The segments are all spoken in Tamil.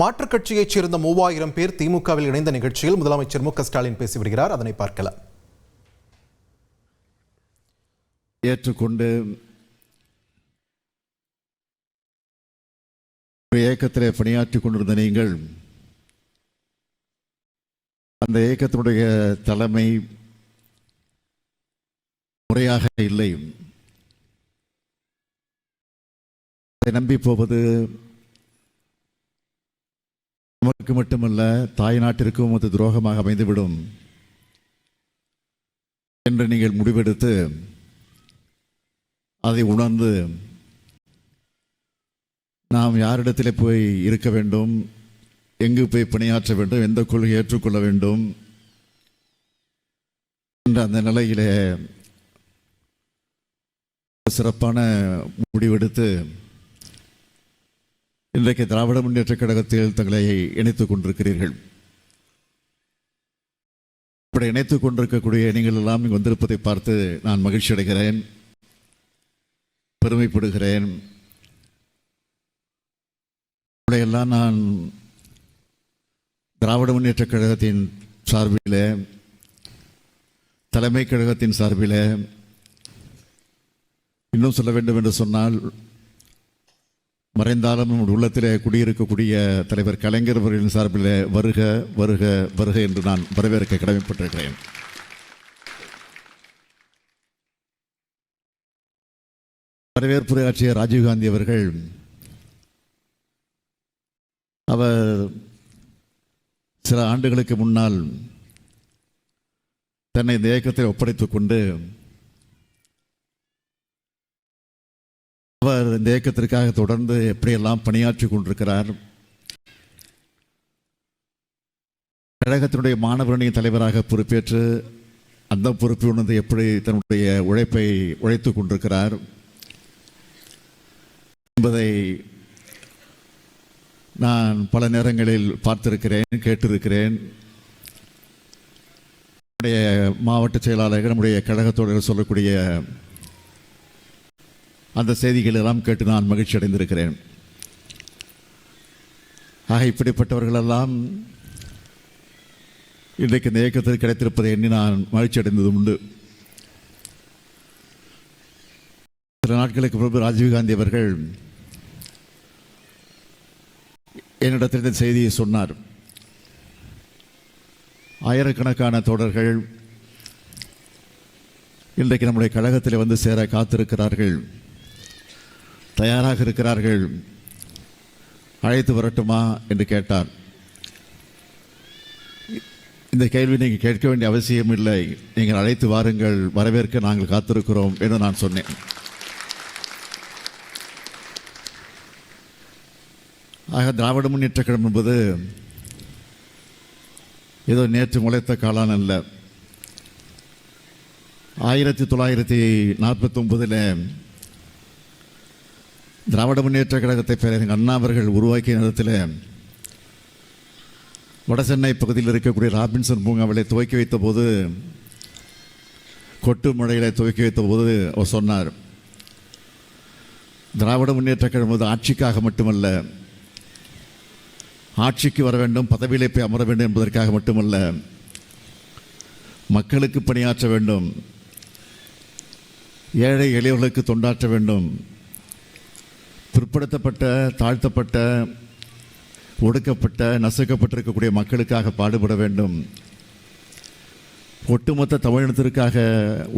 மாற்றுக் கட்சியைச் சேர்ந்த 3000 பேர் திமுகவில் இணைந்த நிகழ்ச்சியில் முதலமைச்சர் மு க ஸ்டாலின் பேசி வருகிறார். அதனை பார்க்கலாம். ஏற்றுக்கொண்டு இயக்கத்திலே பணியாற்றிக் கொண்டிருந்த நீங்கள் அந்த இயக்கத்தினுடைய தலைமை முறையாக இல்லை. அதை நம்பி போவது நமக்கு மட்டுமல்ல, தாய் நாட்டிற்கும் அது துரோகமாக அமைந்துவிடும் என்று நீங்கள் முடிவெடுத்து அதை உணர்ந்து நாம் யாரிடத்திலே போய் இருக்க வேண்டும், எங்கு போய் பணியாற்ற வேண்டும், எந்த கொள்கை ஏற்றுக்கொள்ள வேண்டும் என்ற அந்த நிலையிலே சிறப்பான முடிவெடுத்து இன்றைக்கு திராவிட முன்னேற்ற கழகத்தில் தங்களை இணைத்துக் கொண்டிருக்கிறீர்கள். இப்படி இணைத்துக் கொண்டிருக்கக்கூடிய நீங்கள் எல்லாம் இங்கு வந்திருப்பதை பார்த்து நான் மகிழ்ச்சி அடைகிறேன், பெருமைப்படுகிறேன். எல்லாம் நான் திராவிட முன்னேற்ற கழகத்தின் சார்பில், தலைமை கழகத்தின் சார்பில், இன்னும் சொல்ல வேண்டும் என்று சொன்னால் மறைந்தாலும் உள்ளத்திலே குடியிருக்கக்கூடிய தலைவர் கலைஞர் அவர்களின் சார்பில் வருக வருக வருக என்று நான் வரவேற்க கடமைப்பட்டிருக்கிறேன். வரவேற்புரை ஆற்றிய ராஜீவ்காந்தி அவர்கள் அவர் சில ஆண்டுகளுக்கு முன்னால் தன்னை இந்த இயக்கத்தில் ஒப்படைத்துக் கொண்டு அவர் இந்த இயக்கத்திற்காக தொடர்ந்து எப்படியெல்லாம் பணியாற்றி கொண்டிருக்கிறார். கழகத்தினுடைய மாணவரணியின் தலைவராக பொறுப்பேற்று அந்த பொறுப்பை உணர்ந்து எப்படி தன்னுடைய உழைப்பை உழைத்துக் கொண்டிருக்கிறார் என்பதை நான் பல நேரங்களில் பார்த்திருக்கிறேன், கேட்டிருக்கிறேன். நம்முடைய மாவட்ட செயலாளர்கள், நம்முடைய கழகத்தோடு சொல்லக்கூடிய அந்த செய்திகள் எல்லாம் கேட்டு நான் மகிழ்ச்சி அடைந்திருக்கிறேன். ஆக இப்படிப்பட்டவர்களெல்லாம் இன்றைக்கு இந்த இயக்கத்தில் கிடைத்திருப்பதை எண்ணி நான் மகிழ்ச்சி அடைந்தது உண்டு. சில நாட்களுக்கு முன்பு ராஜீவ்காந்தி அவர்கள் என்னிடத்தில் இந்த செய்தியை சொன்னார். ஆயிரக்கணக்கான தோழர்கள் இன்றைக்கு நம்முடைய கழகத்தில் வந்து சேர காத்திருக்கிறார்கள், தயாராக இருக்கிறார்கள், அழைத்து வரட்டுமா என்று கேட்டார். இந்த கேள்வி நீங்கள் கேட்க வேண்டிய அவசியம் இல்லை, நீங்கள் அழைத்து வாருங்கள், வரவேற்க நாங்கள் காத்திருக்கிறோம் என்று நான் சொன்னேன். ஆக திராவிட முன்னேற்ற கழகம் என்பது ஏதோ நேற்று முளைத்த காளான் அல்ல. 1949 திராவிட முன்னேற்ற கழகத்தை பேரறிஞர் அண்ணா அவர்கள் உருவாக்கிய நேரத்தில் வடசென்னை பகுதியில் இருக்கக்கூடிய ராபின்சன் பூங்காவிலை துவக்கி வைத்த போது, கொட்டு மழைகளை துவக்கி வைத்த போது அவர் சொன்னார், திராவிட முன்னேற்ற கழகம் என்பது ஆட்சிக்காக மட்டுமல்ல, ஆட்சிக்கு வர வேண்டும், பதவியிலே போய் அமர வேண்டும் என்பதற்காக மட்டுமல்ல, மக்களுக்கு பணியாற்ற வேண்டும், ஏழை எளியவர்களுக்கு தொண்டாற்ற வேண்டும், பிற்படுத்தப்பட்ட, தாழ்த்தப்பட்ட, ஒடுக்கப்பட்ட, நசுக்கப்பட்டிருக்கக்கூடிய மக்களுக்காக பாடுபட வேண்டும், ஒட்டுமொத்த தமிழினத்திற்காக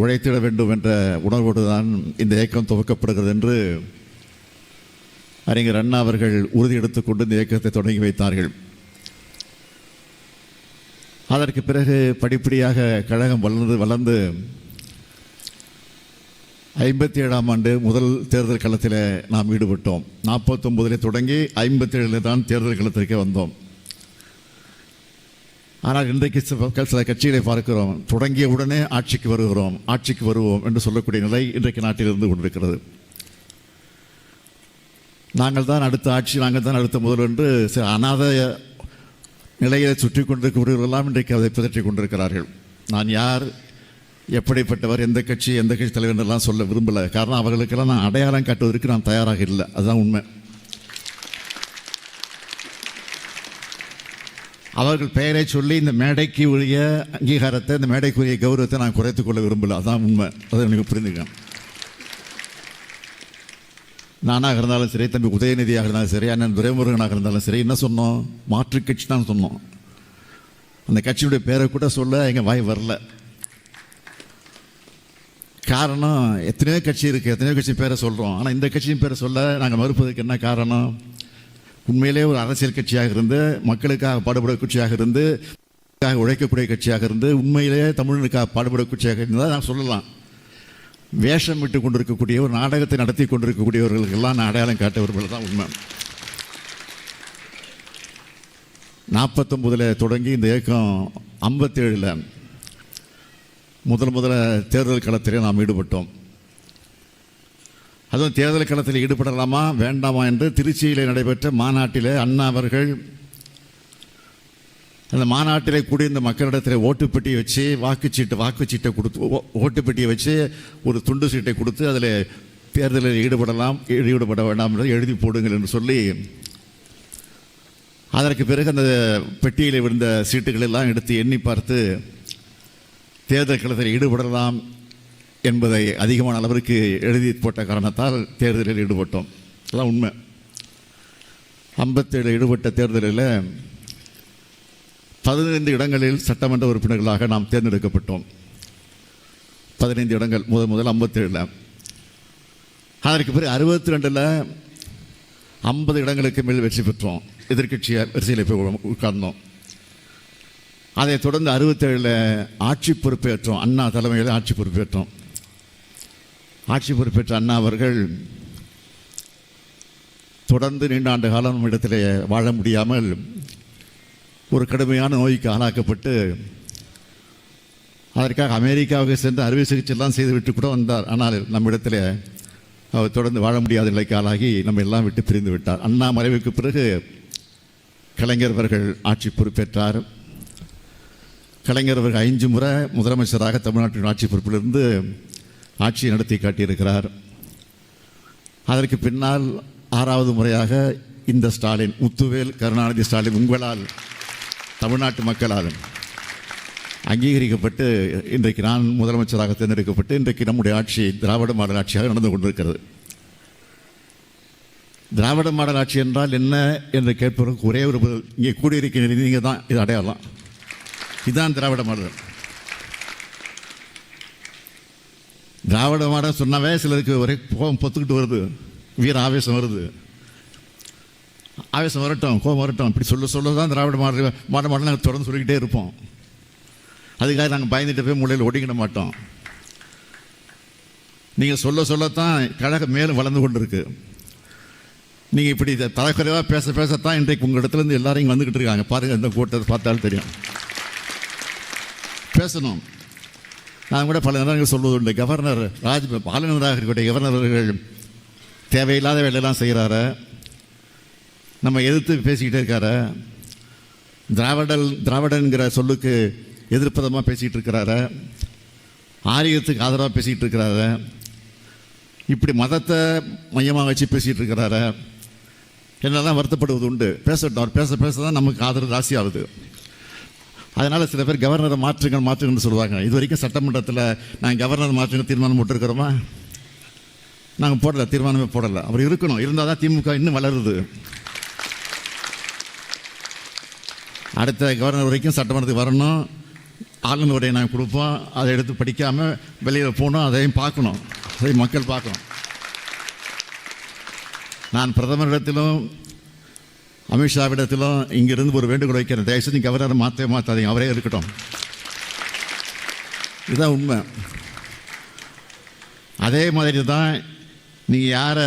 உழைத்திட வேண்டும் என்ற உணர்வோடு தான் இந்த இயக்கம் துவக்கப்படுகிறது என்று அறிஞர் அண்ணா அவர்கள் உறுதி எடுத்துக்கொண்டு இந்த இயக்கத்தை தொடங்கி வைத்தார்கள். அதற்கு பிறகு படிப்படியாக கழகம் வளர்ந்து 57ஆம் ஆண்டு முதல் தேர்தல் களத்தில் நாம் ஈடுபட்டோம். 49 தொடங்கி 57 தான் தேர்தல் களத்திற்கே வந்தோம். ஆனால் இன்றைக்கு சில கட்சிகளை பார்க்கிறோம், தொடங்கிய உடனே ஆட்சிக்கு வருவோம் என்று சொல்லக்கூடிய நிலை இன்றைக்கு நாட்டில் இருந்து கொண்டிருக்கிறது. நாங்கள் தான் அடுத்த ஆட்சி, நாங்கள் தான் அடுத்த முதல் என்று அநாத நிலையை சுற்றி கொண்டிருக்கிறவர்களெல்லாம் இன்றைக்கு அதை பிதற்றி கொண்டிருக்கிறார்கள். நான் யார், எப்படிப்பட்டவர், எந்த கட்சி தலைவர் எல்லாம் சொல்ல விரும்பலை. காரணம், அவர்களுக்கெல்லாம் நான் அடையாளம் காட்டுவதற்கு நான் தயாராக இல்லை. அதுதான் உண்மை. அவர்கள் பெயரை சொல்லி இந்த மேடைக்கு உரிய அங்கீகாரத்தை, இந்த மேடைக்குரிய கௌரவத்தை நான் குறைத்துக் கொள்ள விரும்பல. அதான் உண்மை. அதை எனக்கு புரிந்துக்கேன். நானாக இருந்தாலும் சரி, தம்பி உதயநிதியாக இருந்தாலும் சரி, அண்ணன் துரைமுருகனாக இருந்தாலும் சரி, என்ன சொன்னோம்? மாற்று கட்சி தான் சொன்னோம். அந்த கட்சியுடைய பேரை கூட சொல்ல எங்கள் வாய் வரல. காரணம், எத்தனையோ கட்சி இருக்குது, எத்தனையோ கட்சி பேரை சொல்கிறோம். ஆனால் இந்த கட்சியின் பேரை சொல்ல நாங்கள் மறுப்பதற்கு என்ன காரணம்? உண்மையிலே ஒரு அரசியல் கட்சியாக இருந்து, மக்களுக்காக பாடுபட கட்சியாக இருந்து, உழைக்கக்கூடிய கட்சியாக இருந்து, உண்மையிலேயே தமிழனுக்காக பாடுபட கட்சியாக இருந்தால் நான் சொல்லலாம். வேஷம் விட்டு கொண்டிருக்கக்கூடிய, ஒரு நாடகத்தை நடத்தி கொண்டிருக்கக்கூடியவர்களுக்கெல்லாம் நான் அடையாளம் காட்ட விரும்புகிறது தான் உண்மை. 49 தொடங்கி இந்த இயக்கம் 57 முதல்ல தேர்தல் களத்திலே நாம் ஈடுபட்டோம். அதுவும் தேர்தல் களத்தில் ஈடுபடலாமா வேண்டாமா என்று திருச்சியில் நடைபெற்ற மாநாட்டில் அண்ணா அவர்கள் அந்த மாநாட்டிலே கூடி இந்த மக்களிடத்தில் ஓட்டுப்பெட்டியை வச்சு வாக்குச்சீட்டை கொடுத்து, ஓட்டுப்பெட்டியை வச்சு ஒரு துண்டு சீட்டை கொடுத்து அதில் தேர்தலில் ஈடுபட வேண்டாம் என்று எழுதி போடுங்கள் என்று சொல்லி, அதற்கு பிறகு அந்த பெட்டியில் விழுந்த சீட்டுகள் எல்லாம் எடுத்து எண்ணி பார்த்து தேர்தல் களத்தில் ஈடுபடலாம் என்பதை அதிகமான அளவிற்கு எழுதி போட்ட காரணத்தால் தேர்தலில் ஈடுபட்டோம். அதெல்லாம் உண்மை. 57 ஈடுபட்ட தேர்தலில் 15 இடங்களில் சட்டமன்ற உறுப்பினர்களாக நாம் தேர்ந்தெடுக்கப்பட்டோம். 15 இடங்கள் முதல் 57. அதற்கு பிறகு 62 50 இடங்களுக்கு மேல் வெற்றி பெற்றோம். எதிர்கட்சியை வரிசையில் போய் உட்கார்ந்தோம். அதைத் தொடர்ந்து 67 ஆட்சி பொறுப்பேற்றோம். அண்ணா தலைமையில் ஆட்சி பொறுப்பேற்றோம். ஆட்சி பொறுப்பேற்ற அண்ணா அவர்கள் தொடர்ந்து நீண்ட ஆண்டு காலம் நம்ம இடத்திலே வாழ முடியாமல் ஒரு கடுமையான நோய்க்கு ஆளாக்கப்பட்டு அதற்காக அமெரிக்காவுக்கு சென்று அறுவை சிகிச்சைலாம் செய்துவிட்டு கூட வந்தார். ஆனால் நம்மிடத்தில் அவர் தொடர்ந்து வாழ முடியாத நிலைக்கு ஆளாகி நம்ம எல்லாம் விட்டு பிரிந்து விட்டார். அண்ணா மறைவுக்கு பிறகு கலைஞர் அவர்கள் ஆட்சி பொறுப்பேற்றார். கலைஞர் அவர்கள் 5 முறை முதலமைச்சராக தமிழ்நாட்டின் ஆட்சி பொறுப்பிலிருந்து ஆட்சியை நடத்தி காட்டியிருக்கிறார். அதற்கு பின்னால் 6வது முறையாக இந்த ஸ்டாலின், முத்துவேல் கருணாநிதி ஸ்டாலின் உங்களால், தமிழ்நாட்டு மக்களால் அங்கீகரிக்கப்பட்டு இன்றைக்கு நான் முதலமைச்சராக தேர்ந்தெடுக்கப்பட்டு இன்றைக்கு நம்முடைய ஆட்சி திராவிட மாடல் ஆட்சியாக நடந்து கொண்டிருக்கிறது. திராவிட மாடல் ஆட்சி என்றால் என்ன என்று கேட்பதற்கு ஒரே ஒரு பதில், இங்கே கூடியிருக்கிற நீங்கள் தான் இது அடையாளம். இதுதான் திராவிட மாடல். திராவிட மாடல் சொன்னாவே சிலருக்கு ஒரே கோபம் பொத்துக்கிட்டு வருது, வீர ஆவேசம் வருது. ஆவேசம் வரட்டும், கோபம் வரட்டும், இப்படி சொல்ல தான் திராவிட மாடல் நாங்கள் தொடர்ந்து சொல்லிக்கிட்டே இருப்போம். அதுக்காக நாங்கள் பயந்துட்டு போய் மூலையில் ஒடிக்கிட மாட்டோம். நீங்கள் சொல்லத்தான் கழகம் மேலும் வளர்ந்து கொண்டு இருக்கு. நீங்கள் இப்படி தலைக்குறைவாக பேசத்தான் இன்றைக்கு உங்கள் இடத்துலேருந்து எல்லாரும் இங்கே வந்துக்கிட்டு இருக்காங்க. பாருங்கள், இந்த கூட்டத்தை பார்த்தாலும் தெரியும். பேசணும். நான் கூட பல நேரங்கள் சொல்வது உண்டு, கவர்னர் ஆளுநராக இருக்கக்கூடிய கவர்னர் அவர்கள் தேவையில்லாத வேலையெல்லாம் செய்கிறாரு, நம்ம எதிர்த்து பேசிக்கிட்டே இருக்காரு, திராவிடன்கிற சொல்லுக்கு எதிர்ப்பதமாக பேசிக்கிட்டு இருக்கிறாரு, ஆரியத்துக்கு ஆதரவாக பேசிக்கிட்டு இருக்கிறாரு, இப்படி மதத்தை மையமாக வச்சு பேசிகிட்டு இருக்கிறாரு. என்னெல்லாம் வருத்தப்படுவது உண்டு. பேசட்டும், அவர் பேச தான் நமக்கு ஆதரவு ராசி ஆகுது. அதனால் சில பேர் கவர்னரை மாற்றுங்கன்னு சொல்லுவாங்க. இது வரைக்கும் சட்டமன்றத்தில் நாங்கள் கவர்னர் மாற்றுங்க தீர்மானம் போட்டிருக்கிறோமா? நாங்கள் போடலை, தீர்மானமே போடலை. அவர் இருக்கணும், இருந்தால் தான் திமுக இன்னும் வளருது. அடுத்த கவர்னர் வரைக்கும் சட்டமன்றத்துக்கு வரணும், ஆளுநர் உரையை நாங்கள் கொடுப்போம். அதை எடுத்து படிக்காமல் வெளியில் போகணும், அதையும் பார்க்கணும், அதை மக்கள் பார்க்கணும். நான் பிரதமரிடத்திலும் அமித்ஷாவிடத்திலும் இங்கிருந்து ஒரு வேண்டுகோள் வைக்கிறேன், தயவுசெய்து கவர்னரை மாற்றாதீங்க, அவரே இருக்கட்டும். இதுதான் உண்மை. அதே மாதிரி தான் நீங்கள் யாரை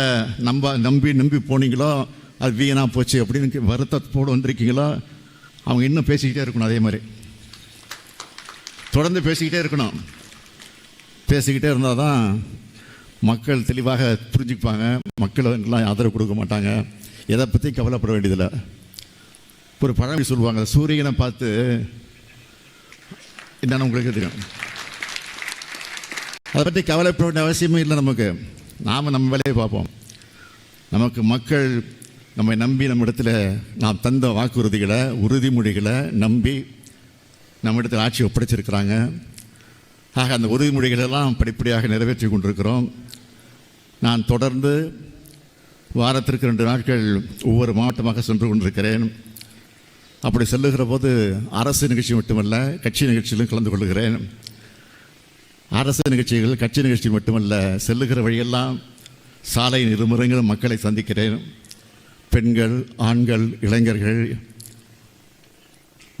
நம்பி போனீங்களோ அது வீணாக போச்சு அப்படின்னு வருத்தத்தோடு வந்திருக்கீங்களோ அவங்க இன்னும் பேசிக்கிட்டே இருக்கணும். அதே மாதிரி தொடர்ந்து பேசிக்கிட்டே இருக்கணும். பேசிக்கிட்டே இருந்தால் தான் மக்கள் தெளிவாக புரிஞ்சுப்பாங்க. மக்களுக்கெல்லாம் ஆதரவு கொடுக்க மாட்டாங்க. எதை பற்றி கவலைப்பட வேண்டியதில்லை. ஒரு பழமொழி சொல்லுவாங்க, சூரியனை பார்த்து என்னென்னு உங்களுக்கு தெரியும். அதை பற்றி கவலைப்பட வேண்டிய அவசியமே இல்லை நமக்கு. நாம் நம்ம வேலையை பார்ப்போம். நமக்கு மக்கள் நம்மை நம்பி நம்மிடத்தில் நாம் தந்த வாக்குறுதிகளை உறுதிமொழிகளை நம்பி நம்மிடத்தில் ஆட்சி ஒப்படைச்சிருக்கிறாங்க. ஆக அந்த உறுதிமொழிகளெல்லாம் படிப்படியாக நிறைவேற்றி கொண்டிருக்கிறோம். நான் தொடர்ந்து வாரத்திற்கு 2 நாட்கள் ஒவ்வொரு மாவட்டமாக சென்று கொண்டிருக்கிறேன். அப்படி செல்லுகிற போது அரசு நிகழ்ச்சி மட்டுமல்ல, கட்சி நிகழ்ச்சியிலும் கலந்து கொள்கிறேன். அரசு நிகழ்ச்சிகள், கட்சி நிகழ்ச்சி மட்டுமல்ல, செல்லுகிற வழியெல்லாம் சாலையின் இருமுறைகளும் மக்களை சந்திக்கிறேன். பெண்கள், ஆண்கள், இளைஞர்கள்,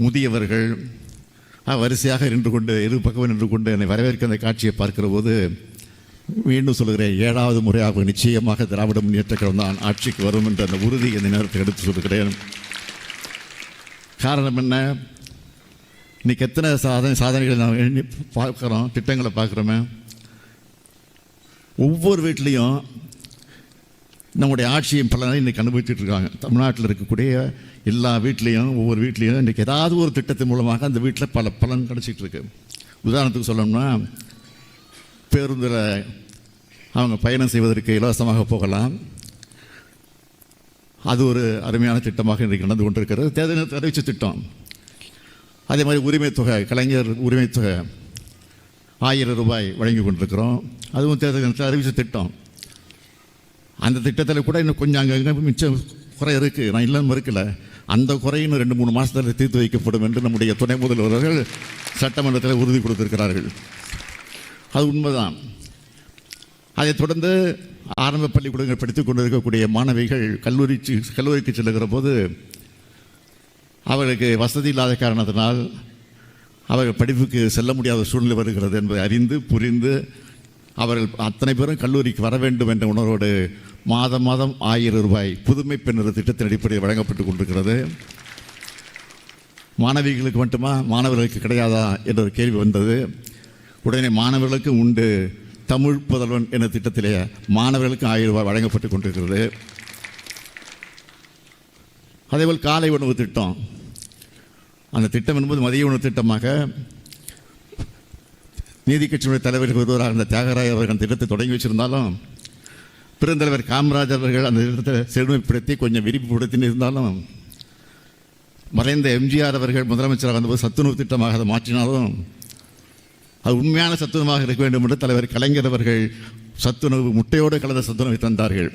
முதியவர்கள் வரிசையாக நின்று கொண்டு இரு பக்கமும் நின்று கொண்டு என்னை வரவேற்க அந்த காட்சியை பார்க்கிற போது மீண்டும் சொல்கிறேன், 7வது முறையாக நிச்சயமாக திராவிட முன்னேற்றக் கழகம் தான் ஆட்சிக்கு வரும் என்ற அந்த உறுதி இந்த நேரத்தை எடுத்து சொல்கிறேன். காரணம் என்ன? இன்னைக்கு எத்தனை சாதனைகளை நாம் எண்ணி பார்க்குறோம், திட்டங்களை பார்க்குறோமே. ஒவ்வொரு வீட்லேயும் நம்முடைய ஆட்சியின் பலனை இன்றைக்கி அனுபவிச்சுட்டு இருக்காங்க. தமிழ்நாட்டில் இருக்கக்கூடிய எல்லா வீட்லேயும் ஒவ்வொரு வீட்லேயும் இன்றைக்கி ஏதாவது ஒரு திட்டத்தின் மூலமாக அந்த வீட்டில் பல பலன் கிடச்சிட்டு இருக்கு. உதாரணத்துக்கு சொல்லணும்னா, பேருந்தில் அவங்க பயணம் செய்வதற்கு இலவசமாக போகலாம். அது ஒரு அருமையான திட்டமாக இன்றைக்கு நடந்து கொண்டிருக்கிறது. தேர்தல் அறிவிச்ச திட்டம். அதே மாதிரி உரிமை தொகை, கலைஞர் உரிமை தொகை 1000 ரூபாய் வழங்கி கொண்டிருக்கிறோம். அதுவும் தேர்தல் அறிவிச்ச திட்டம். அந்த திட்டத்தில் கூட இன்னும் கொஞ்சம் அங்கங்கே மிச்சம் குறை இருக்குது, நான் இல்லைன்னு மறுக்கல. அந்த குறை இன்னும் 2-3 மாதத்தில் தீர்த்து வைக்கப்படும் என்று நம்முடைய துணை முதல்வர்கள் சட்டமன்றத்தில் உறுதி கொடுத்திருக்கிறார்கள். அது உண்மைதான். அதைத் தொடர்ந்து ஆரம்ப பள்ளிக்கூடங்கள் படித்துக் கொண்டிருக்கக்கூடிய மாணவிகள் கல்லூரிக்கு செல்லுகிற போது அவர்களுக்கு வசதி இல்லாத காரணத்தினால் அவர்கள் படிப்புக்கு செல்ல முடியாத சூழ்நிலை வருகிறது என்பதை அறிந்து புரிந்து அவர்கள் அத்தனை பேரும் கல்லூரிக்கு வர வேண்டும் என்ற உணர்வோடு மாதம் 1000 ரூபாய் புதுமை பெண்ணர் திட்டத்தின் அடிப்படையில் வழங்கப்பட்டு கொண்டிருக்கிறது. மாணவிகளுக்கு மட்டுமா, மாணவர்களுக்கு கிடையாதா என்ற ஒரு கேள்வி வந்தது. உடனே மாணவர்களுக்கு உண்டு, தமிழ் புதல்வன் என்ற திட்டத்திலே மாணவர்களுக்கு 1000 ரூபாய் வழங்கப்பட்டு கொண்டிருக்கிறது. அதேபோல் காலை உணவு திட்டம். அந்த திட்டம் என்பது மதிய உணவு திட்டமாக நீதி கட்சியினுடைய தலைவர்கள் ஒருவராக அந்த தியாகராயர் அவர்கள் அந்த திட்டத்தை தொடங்கி வச்சிருந்தாலும், பெருந்தலைவர் காமராஜர் அவர்கள் அந்த திட்டத்தை செழுமைப்படுத்தி கொஞ்சம் விரிவுபடுத்தி இருந்தாலும், மறைந்த எம்ஜிஆர் அவர்கள் முதலமைச்சராக வந்தபோது சத்துணவு திட்டமாக அதை மாற்றினாலும் அது உண்மையான சத்துணவாக இருக்க வேண்டும் என்று தலைவர் கலைஞர் அவர்கள் சத்துணவு முட்டையோடு கலந்த சத்துணவை தந்தார்கள்.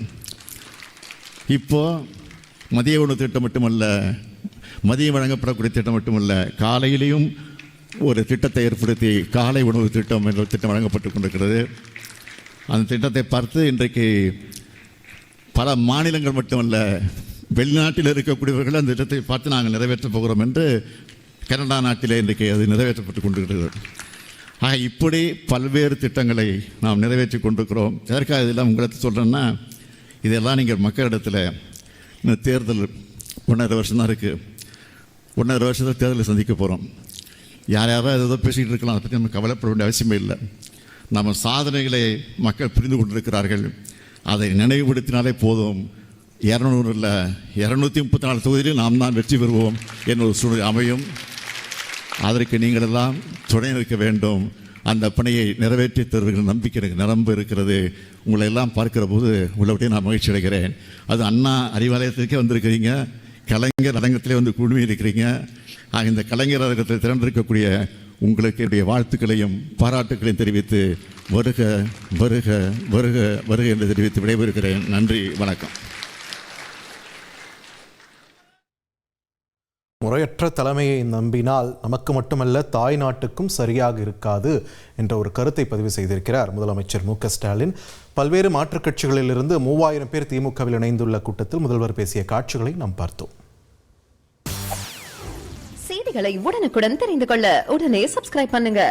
இப்போ மதிய உணவு திட்டம் மட்டுமல்ல, மதியம் வழங்கப்படக்கூடிய திட்டம் மட்டுமல்ல, காலையிலையும் ஒரு திட்டத்தை ஏற்படுத்தி காலை உணவு திட்டம் என்ற திட்டம் வழங்கப்பட்டு கொண்டிருக்கிறது. அந்த திட்டத்தை பார்த்து இன்றைக்கு பல மாநிலங்கள் மட்டுமல்ல, வெளிநாட்டில் இருக்கக்கூடியவர்கள் அந்த திட்டத்தை பார்த்து நாங்கள் நிறைவேற்றப் போகிறோம் என்று கனடா நாட்டிலே இன்றைக்கு அது நிறைவேற்றப்பட்டு கொண்டிருக்கிறது. ஆக இப்படி பல்வேறு திட்டங்களை நாம் நிறைவேற்றி கொண்டிருக்கிறோம். எதற்காக இதெல்லாம் உங்களுக்கு சொல்கிறேன்னா, இதெல்லாம் நீங்கள் மக்களிடத்தில் இந்த தேர்தல் 1.5 வருஷம் தான் இருக்குது. 1.5 வருஷத்தில் தேர்தலை சந்திக்க போகிறோம். யாரோ ஏதோ பேசிக்கிட்டு இருக்கலாம், அதை பற்றி நம்ம கவலைப்பட வேண்டிய அவசியமே இல்லை. நம்ம சாதனைகளை மக்கள் புரிந்து கொண்டிருக்கிறார்கள். அதை நினைவுபடுத்தினாலே போதும். 200 இல்லை 234 தொகுதியில் நாம் தான் வெற்றி பெறுவோம் என்ற ஒரு சூழ்நிலை அமையும். அதற்கு நீங்கள் எல்லாம் துணை நிற்க வேண்டும். அந்த பணியை நிறைவேற்றி தருவீர்கள் நம்பிக்கை எனக்கு நிரம்ப இருக்கிறது. உங்களை எல்லாம் பார்க்கிற போது உள்ளபடியே நான் மகிழ்ச்சி அடைகிறேன். அது அண்ணா அறிவாலயத்திற்கே வந்திருக்கிறீங்க, கலைஞர் அரங்கத்திலே வந்து குழுமி இருக்கிறீங்க. இந்த கலைஞர் அரங்கத்தில் திரண்டிருக்கக்கூடிய உங்களுக்கு என்னுடைய வாழ்த்துக்களையும் பாராட்டுக்களையும் தெரிவித்து வருக வருக வருக வருக என்று தெரிவித்து விடைபெறுகிறேன். நன்றி, வணக்கம். முறையற்ற தலைமையை நம்பினால் நமக்கு மட்டுமல்ல தாய் நாட்டுக்கும் சரியாக இருக்காது என்ற ஒரு கருத்தை பதிவு செய்திருக்கிறார் முதலமைச்சர் மு.க.ஸ்டாலின். பல்வேறு மாற்றுக் கட்சிகளிலிருந்து 3000 பேர் திமுகவில் இணைந்துள்ள கூட்டத்தில் முதல்வர் பேசிய காட்சிகளை நாம் பார்த்தோம். செய்திகளை உடனுக்குடன் தெரிந்து கொள்ள உடனே சப்ஸ்கிரைப் பண்ணுங்க.